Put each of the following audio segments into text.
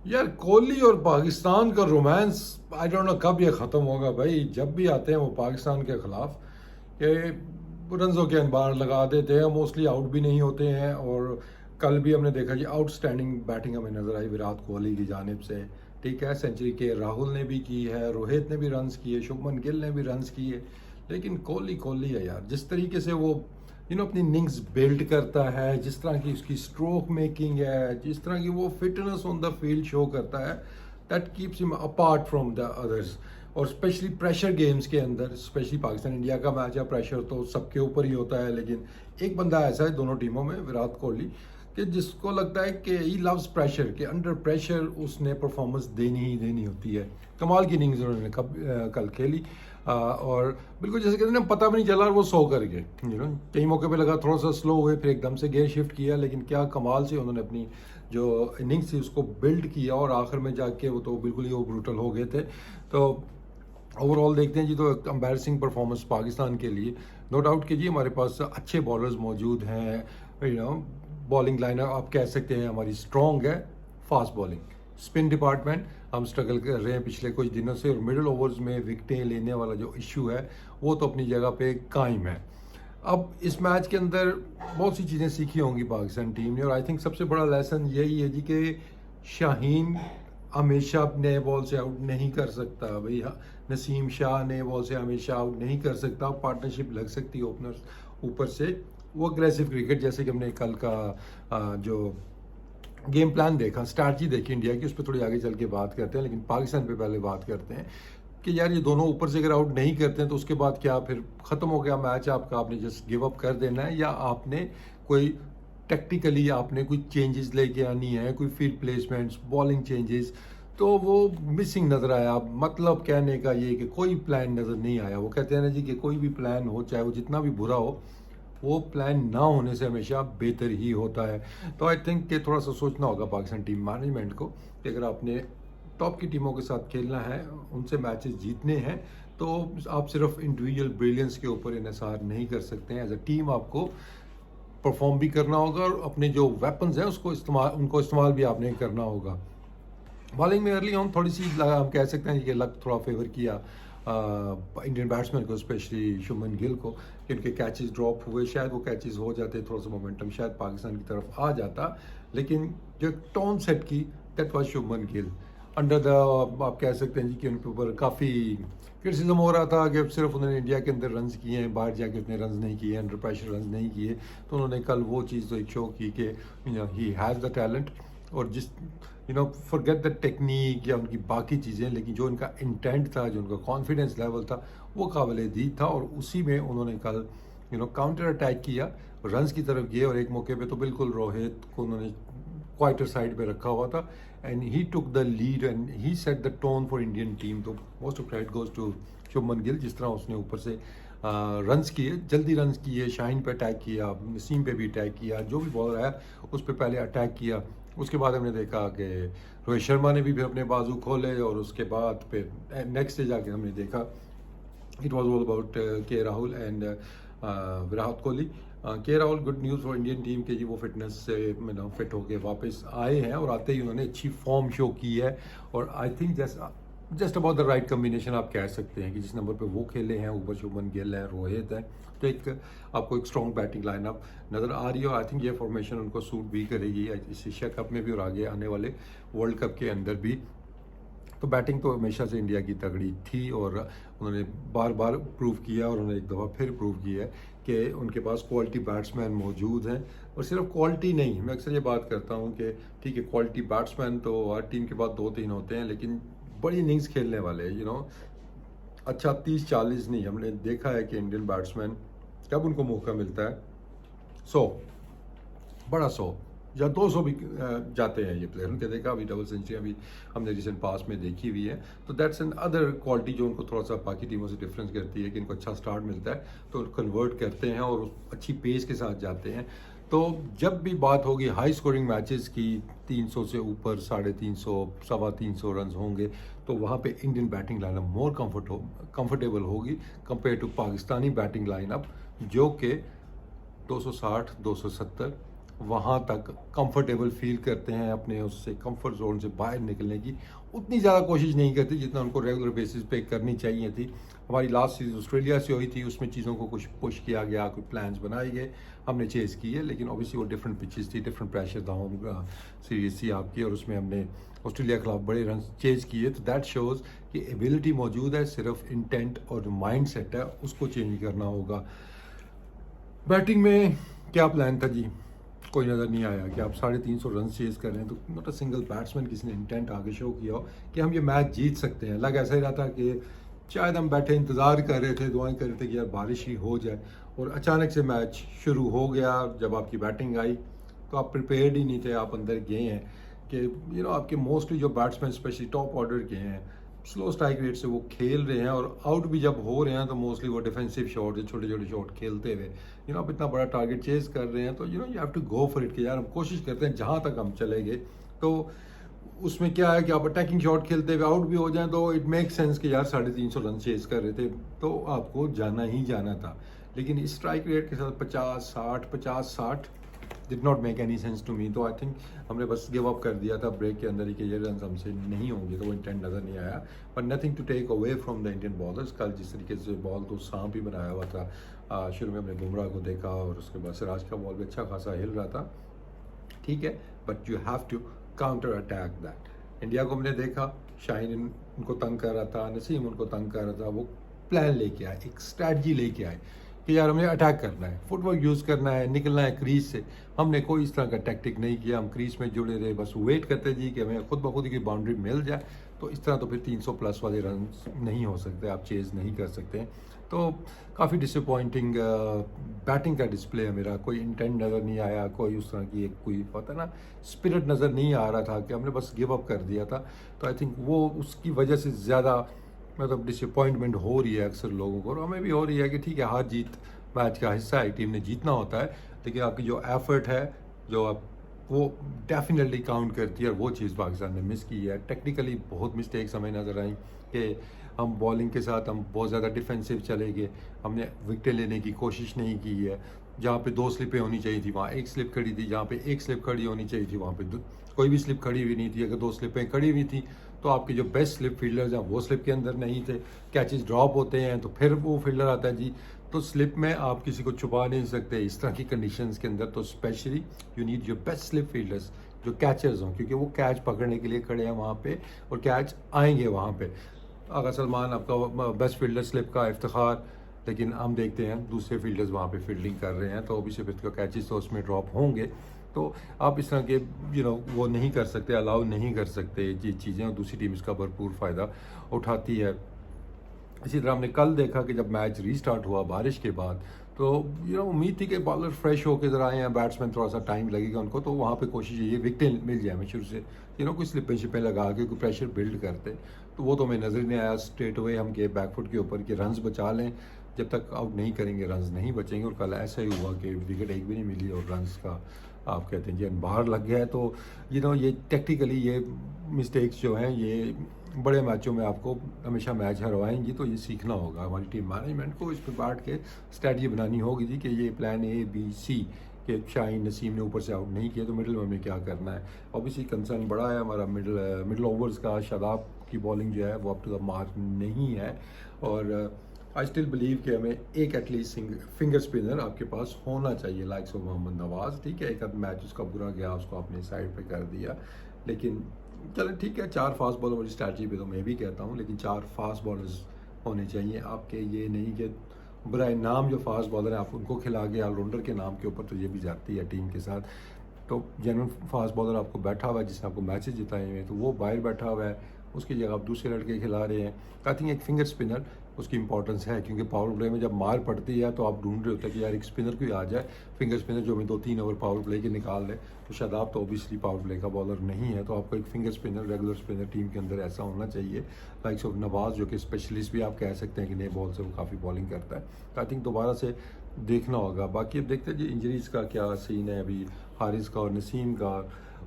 यार कोहली और पाकिस्तान का रोमांस आई डोंट नो कब ये ख़त्म होगा भाई। जब भी आते हैं वो पाकिस्तान के ख़िलाफ़ कि रन्सों के अंबार लगा देते हैं, मोस्टली आउट भी नहीं होते हैं। और कल भी हमने देखा कि आउटस्टैंडिंग बैटिंग हमें नज़र आई विराट कोहली की जानिब से। ठीक है, सेंचुरी के राहुल ने भी की है, रोहित ने भी रन्स किए, शुभमन गिल ने भी रन्स किए, लेकिन कोहली कोहली है यार। जिस तरीके से वो अपनी इनिंग्स बिल्ड करता है, जिस तरह की उसकी स्ट्रोक मेकिंग है, जिस तरह की वो fitness on the field show करता है, that keeps him apart from the others. और स्पेशली प्रेशर गेम्स के अंदर, स्पेशली पाकिस्तान इंडिया का मैच है, प्रेशर तो सबके ऊपर ही होता है, लेकिन एक बंदा ऐसा है दोनों टीमों में, विराट कोहली, कि जिसको लगता है कि ही लव्स प्रेशर, कि अंडर प्रेशर उसने परफॉर्मेंस देनी ही देनी होती है। कमाल की इनिंग्स उन्होंने कल खेली। और बिल्कुल जैसे कहते हैं ना, पता भी नहीं चला और वो सो कर गए। कई मौके पे लगा थोड़ा सा स्लो हुए, फिर एकदम से गेयर शिफ्ट किया, लेकिन क्या कमाल से उन्होंने अपनी जो इनिंग्स थी उसको बिल्ड किया, और आखिर में जाके वो तो बिल्कुल ही वो ब्रूटल हो गए थे। तो ओवरऑल देखते हैं जी, तो एम्बैरसिंग परफॉर्मेंस पाकिस्तान के लिए। नो डाउट कि जी हमारे पास अच्छे बॉलर्स मौजूद हैं। बॉलिंग लाइनर आप कह सकते हैं हमारी स्ट्रॉन्ग है। फास्ट बॉलिंग, स्पिन डिपार्टमेंट हम स्ट्रगल कर रहे हैं पिछले कुछ दिनों से, और मिडिल ओवर्स में विकटें लेने वाला जो इशू है वो तो अपनी जगह पे कायम है। अब इस मैच के अंदर बहुत सी चीज़ें सीखी होंगी पाकिस्तान टीम ने, और आई थिंक सबसे बड़ा लेसन यही है जी कि शाहीन हमेशा नए बॉल से आउट नहीं कर सकता भाई। नसीम शाह नए बॉल से हमेशा आउट नहीं कर सकता। पार्टनरशिप लग सकती है ओपनर्स ऊपर से। वो अग्रेसिव क्रिकेट, जैसे कि हमने कल का जो गेम प्लान देखा, स्ट्रैटेजी देखी इंडिया की, उस पर थोड़ी आगे चल के बात करते हैं, लेकिन पाकिस्तान पे पहले बात करते हैं कि यार ये दोनों ऊपर से अगर आउट नहीं करते हैं तो उसके बाद क्या, फिर ख़त्म हो गया मैच आपका, आपने जस्ट गिव अप कर देना है, या आपने कोई टेक्टिकली आपने कोई चेंजेस लेके आनी है, कोई फील्ड प्लेसमेंट्स, बॉलिंग चेंजेस। तो वो मिसिंग नज़र आया। मतलब कहने का ये कि कोई प्लान नज़र नहीं आया। वो कहते हैं ना जी कि कोई भी प्लान हो, चाहे वो जितना भी बुरा हो, वो प्लान ना होने से हमेशा बेहतर ही होता है। तो आई थिंक कि थोड़ा सा सोचना होगा पाकिस्तान टीम मैनेजमेंट को कि अगर आपने टॉप की टीमों के साथ खेलना है, उनसे मैचेस जीतने हैं, तो आप सिर्फ इंडिविजुअल ब्रिलियंस के ऊपर इन्हिसार नहीं कर सकते हैं। एज अ टीम आपको परफॉर्म भी करना होगा, और अपने जो वेपन्स हैं उनको इस्तेमाल भी आपने करना होगा। बॉलिंग में अर्ली ऑन थोड़ी सी हम कह सकते हैं कि लक थोड़ा फेवर किया इंडियन बैट्समैन को, स्पेशली शुभमन गिल को, कि उनके कैचेस ड्रॉप हुए। शायद वो कैचेस हो जाते, थोड़ा सा मोमेंटम शायद पाकिस्तान की तरफ आ जाता, लेकिन जो टोन सेट की, that was Shubman Gill. Under the, आप कह सकते हैं जी कि उनके ऊपर काफ़ी क्रिटिसिज्म हो रहा था कि सिर्फ उन्होंने इंडिया के अंदर रन्स किए हैं, बाहर जाके उतने रन्स नहीं किए, अंडर प्रेशर रन्स नहीं किए। तो उन्होंने कल वो चीज़ तो एक शो की कि ही हैज़ द टैलेंट, और जिस फॉरगेट द टेक्निक या उनकी बाकी चीज़ें, लेकिन जो उनका इंटेंट था, जो उनका कॉन्फिडेंस लेवल था, वो काबिल दीद था। और उसी में उन्होंने कल काउंटर अटैक किया, रन्स की तरफ गए, और एक मौके पे तो बिल्कुल रोहित को उन्होंने क्वाइटर साइड पे रखा हुआ था, and he took the lead and he set the tone for Indian team. तो most of credit goes to Shubman Gill, जिस तरह उसने ऊपर से रन्स किए, जल्दी रन्स किए, शाहीन पे अटैक किया, नसीम पे भी अटैक किया, जो भी बॉलर आया उस पर पहले अटैक किया। उसके बाद हमने देखा कि रोहित शर्मा ने भी फिर अपने बाजू खोले, और उसके बाद फिर नेक्स्ट डे जाके हमने देखा इट वॉज ऑल अबाउट के राहुल एंड विराट कोहली। के Rahul, good news for Indian team के जी वो फिटनेस से फिट होके वापस आए हैं, और आते ही उन्होंने अच्छी फॉर्म शो की है। और I think just about the right combination आप कह सकते हैं कि जिस नंबर पे वो खेले हैं, ऊपर शुभमन गिल है, रोहित है, तो एक आपको एक स्ट्रॉन्ग बैटिंग लाइनअप नज़र आ रही है। और आई थिंक ये फॉर्मेशन उनको सूट भी करेगी इस एशिया कप में भी, और आगे आने वाले वर्ल्ड कप के अंदर भी। तो बैटिंग तो हमेशा से इंडिया की तगड़ी थी, और उन्होंने बार बार प्रूव किया, और उन्होंने एक दफ़ा फिर प्रूव किया है कि उनके पास क्वालिटी बैट्समैन मौजूद हैं। और सिर्फ क्वालिटी नहीं, मैं अक्सर ये बात करता हूँ कि ठीक है, क्वालिटी बैट्समैन तो हर टीम के पास 2-3 होते हैं, लेकिन बड़ी इनिंग्स खेलने वाले अच्छा 30-40 नहीं। हमने देखा है कि इंडियन बैट्समैन कब उनको मौका मिलता है, 100, बड़ा 100 या 200 भी जाते हैं ये प्लेयर। उनके देखा अभी डबल सेंचुरी अभी हमने रिसेंट पास में देखी हुई है। तो दैट्स एन अदर क्वालिटी जो उनको थोड़ा सा बाकी टीमों से डिफरेंस करती है, कि इनको अच्छा स्टार्ट मिलता है तो कन्वर्ट करते हैं और अच्छी पेस के साथ जाते हैं। तो जब भी बात होगी हाई स्कोरिंग मैचेस की, 300 से ऊपर, 350, 325 रन होंगे, तो वहाँ पे Indian batting lineup more comfortable होगी compare to Pakistani batting lineup, जो कि 260, 270 वहाँ तक कंफर्टेबल फील करते हैं, अपने उससे कंफर्ट जोन से बाहर निकलने की उतनी ज़्यादा कोशिश नहीं करते जितना उनको रेगुलर बेसिस पे करनी चाहिए थी। हमारी लास्ट सीरीज़ ऑस्ट्रेलिया से हुई थी, उसमें चीज़ों को कुछ पुश किया गया, कुछ प्लान्स बनाए गए, हमने चेज़ किए, लेकिन ऑब्वियसली वो डिफरेंट पिचेस थी, डिफरेंट प्रेशर था, होम सीरीज थी आपकी, और उसमें हमने ऑस्ट्रेलिया के खिलाफ बड़े रन चेज़ किए। तो दैट शोज़ कि एबिलिटी मौजूद है, सिर्फ इंटेंट और जो माइंड सेट है उसको चेंज करना होगा। बैटिंग में क्या प्लान था जी, कोई नज़र नहीं आया कि आप 350 रन चेज़ कर रहे हैं, तो नॉट अ सिंगल बैट्समैन किसी ने इंटेंट आगे शो किया हो कि हम ये मैच जीत सकते हैं। लग ऐसा ही रहा था कि शायद हम बैठे इंतज़ार कर रहे थे, दुआएं कर रहे थे कि यार बारिश ही हो जाए, और अचानक से मैच शुरू हो गया। जब आपकी बैटिंग आई तो आप प्रिपेयर्ड ही नहीं थे, आप अंदर गए हैं कि आपके मोस्टली जो बैट्समैन स्पेशली टॉप ऑर्डर के हैं, स्लो स्ट्राइक रेट से वो खेल रहे हैं, और आउट भी जब हो रहे हैं तो मोस्टली वो डिफेंसिव शॉट, छोटे छोटे शॉट खेलते हुए आप इतना बड़ा टारगेट चेज कर रहे हैं, तो you have to go for it कि यार हम कोशिश करते हैं जहाँ तक हम चले गए। तो उसमें क्या है कि आप अटैकिंग शॉट खेलते हुए आउट भी हो जाएं तो इट मेक सेंस कि यार 350 रन चेज कर रहे थे तो आपको जाना ही जाना था। लेकिन इस स्ट्राइक रेट के साथ 50-60 did not make any sense to me. तो आई थिंक हमने बस गिव अप कर दिया था ब्रेक के अंदर ही कि ये रन हमसे नहीं होंगे, तो वो इंटेंट नज़र नहीं आया। But nothing to take away from the Indian bowlers. कल जिस तरीके से बॉल तो सांप ही बनाया हुआ था, शुरू में हमने बुमराह को देखा और उसके बाद सिराज का बॉल भी अच्छा खासा हिल रहा था, ठीक है, but you have to counter attack that. India को हमने देखा, शाहीन उनको तंग कर रहा था, नसीम उनको तंग कर रहा था, वो प्लान लेके आए, एक स्ट्रैटी लेके आए कि यार हमें अटैक करना है, फुटवर्क यूज़ करना है, निकलना है क्रीज से। हमने कोई इस तरह का टैक्टिक नहीं किया, हम क्रीज में जुड़े रहे, बस वेट करते जी कि हमें खुद ब खुद की बाउंड्री मिल जाए। तो इस तरह तो फिर 300 प्लस वाले रन नहीं हो सकते, आप चेज़ नहीं कर सकते। तो काफ़ी डिसअपॉइंटिंग बैटिंग का डिस्प्ले है मेरा, कोई इंटेंट नज़र नहीं आया, कोई उस तरह की एक कोई होता ना स्पिरिट नज़र नहीं आ रहा था कि हमने बस गिव अप कर दिया था। तो आई थिंक वो उसकी वजह से ज़्यादा मतलब डिसअपॉइंटमेंट हो रही है अक्सर लोगों को, और हमें भी हो रही है कि ठीक है, हार जीत मैच का हिस्सा है, टीम ने जीतना होता है, लेकिन आपकी जो एफर्ट है जो आप वो डेफिनेटली काउंट करती है, और वो चीज़ पाकिस्तान ने मिस की है। टेक्निकली बहुत मिस्टेक्स हमें नज़र आई कि हम बॉलिंग के साथ हम बहुत ज़्यादा डिफेंसिव चले गए, हमने विकेटें लेने की कोशिश नहीं की है। जहाँ पे 2 स्लिपें होनी चाहिए थी वहाँ 1 स्लिप खड़ी थी, जहाँ पे 1 स्लिप खड़ी होनी चाहिए थी वहाँ पे कोई भी स्लिप खड़ी हुई नहीं थी। अगर 2 स्लिपें खड़ी हुई थी तो आपके जो बेस्ट स्लिप फील्डर्स हैं वो स्लिप के अंदर नहीं थे, कैचेस ड्रॉप होते हैं तो फिर वो फील्डर आता है जी। तो स्लिप में आप किसी को छुपा नहीं सकते इस तरह की कंडीशंस के अंदर, तो specially you need your best slip fielders जो कैचर्स हों, क्योंकि वो कैच पकड़ने के लिए खड़े हैं वहाँ पे और कैच आएंगे वहाँ पे। आगा सलमान आपका बेस्ट फील्डर स्लिप का इफ्तिखार, लेकिन हम देखते हैं दूसरे फील्डर्स वहाँ पे फील्डिंग कर रहे हैं, तो ऑब्वियसली फिर कैचेस तो उसमें ड्रॉप होंगे। तो आप इस तरह के वो नहीं कर सकते, अलाउ नहीं कर सकते ये चीज़ें, और दूसरी टीम इसका भरपूर फ़ायदा उठाती है। इसी तरह हमने कल देखा कि जब मैच रीस्टार्ट हुआ बारिश के बाद, तो उम्मीद थी कि बॉलर फ्रेश होकर ज़रा आए हैं, बैट्समैन थोड़ा सा टाइम लगेगा उनको, तो वहाँ पे कोशिश ये विकेटें मिल जाए हमें शुरू से, कोई स्लिपें शिपें लगा के कोई प्रेशर बिल्ड करते, तो वो तो हमें नज़र नहीं आया। स्ट्रेट अवे हम गए बैकफुट के ऊपर कि रन्स बचा लें, जब तक आउट नहीं करेंगे रन्स नहीं बचेंगे, और कल ऐसा ही हुआ कि विकेट एक भी नहीं मिली और रन्स का आप कहते हैं जी बाहर लग गया है। तो ये टेक्निकली ये मिस्टेक्स जो हैं ये बड़े मैचों में आपको हमेशा मैच हरवाएंगी, तो ये सीखना होगा हमारी टीम मैनेजमेंट को, इस पर बैठ के स्ट्रैटेजी बनानी होगी जी कि ये प्लान A B C कि शाहीन नसीम ने ऊपर से आउट नहीं किया तो मिडिल में हमें क्या करना है। ऑब्वियसली कंसर्न बड़ा है हमारा मिडिल ओवर्स का, शादाब की बॉलिंग जो है वो अप टू द मार्क नहीं है, और आई स्टिल बिलीव कि हमें एक एटलीस्ट फिंगर स्पिनर आपके पास होना चाहिए, लाइक्स ऑफ मोहम्मद नवाज। ठीक है, एक आध मैच उसका बुरा गया, उसको आपने साइड पे कर दिया, लेकिन चलें ठीक है, 4 फास्ट बॉलर वाली स्ट्रैटेजी पे तो मैं भी कहता हूँ, लेकिन 4 फास्ट बॉलर्स होने चाहिए आपके, ये नहीं कि बुराए नाम जो फास्ट बॉलर हैं आप उनको खिला के ऑलराउंडर के नाम के ऊपर, तो ये भी जाती है टीम के साथ। तो जेन्युइन फास्ट बॉलर आपको बैठा हुआ है जिसने आपको मैचेस जिताए हुए हैं, तो वो बाहर बैठा हुआ है, उसकी जगह आप दूसरे लड़के खिला रहे हैं। आई थिंक एक फिंगर स्पिनर उसकी इंपॉर्टेंस है, क्योंकि पावर प्ले में जब मार पड़ती है तो आप ढूंढ रहे होते हैं कि यार एक स्पिनर कोई आ जाए, फिंगर स्पिनर जो हमें 2-3 ओवर पावर प्ले के निकाल दे। तो शादाब तो ओबियसली पावर प्ले का बॉलर नहीं है, तो आपको एक finger spinner regular spinner team के अंदर ऐसा होना चाहिए, लाइक्स ऑफ नवाज जो कि स्पेशलिस्ट भी आप कह सकते हैं कि नए बॉल से वो काफ़ी बॉलिंग करता है। तो आई थिंक दोबारा से देखना होगा। बाकी अब देखते हैं जी इंजरीज़ का क्या सीन है अभी, हारिस का और नसीम का।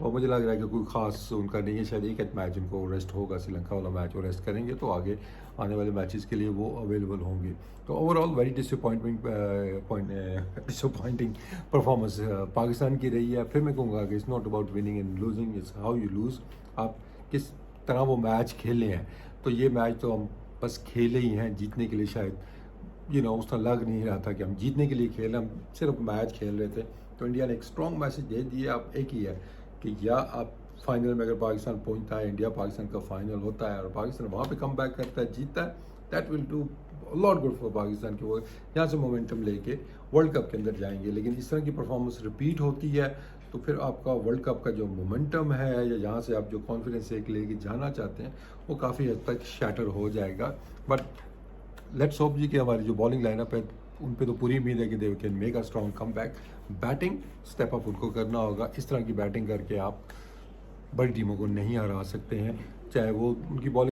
और मुझे लग रहा है कि कोई ख़ास उनका नहीं है, शायद एक मैच उनको रेस्ट होगा, श्रीलंका वाला मैच वो रेस्ट करेंगे तो आगे आने वाले मैचेस के लिए वो अवेलेबल होंगे। तो overall very disappointing performance Pakistan की रही है। फिर मैं कहूँगा कि it's not about winning and losing, it's how you lose. आप किस तरह वो मैच खेले हैं। तो ये मैच तो हम बस खेले ही हैं जीतने के लिए, शायद उस तरह लग नहीं रहा था कि हम जीतने के लिए खेल, हम सिर्फ मैच खेल रहे थे। तो इंडिया ने एक स्ट्रॉन्ग मैसेज दे दिया, आप एक ही है कि या आप फाइनल में अगर पाकिस्तान पहुंचता है, इंडिया पाकिस्तान का फाइनल होता है और पाकिस्तान वहाँ पे कम बैक करता है, जीतता है, that will do lot good for Pakistan कि वो यहाँ से मोमेंटम लेके वर्ल्ड कप के अंदर जाएंगे। लेकिन इस तरह की परफॉर्मेंस रिपीट होती है तो फिर आपका वर्ल्ड कप का जो मोमेंटम है या यहाँ से आप जो कॉन्फिडेंस एक लेके जाना चाहते हैं वो काफ़ी हद तक शैटर हो जाएगा। बट लेट्स होप जी कि हमारी जो बॉलिंग लाइनअप है उन पे तो पूरी उम्मीद है कि they can make a strong come back. Batting step up उनको करना होगा, इस तरह की बैटिंग करके आप बड़ी टीमों को नहीं हरा सकते हैं, चाहे वो उनकी बॉलिंग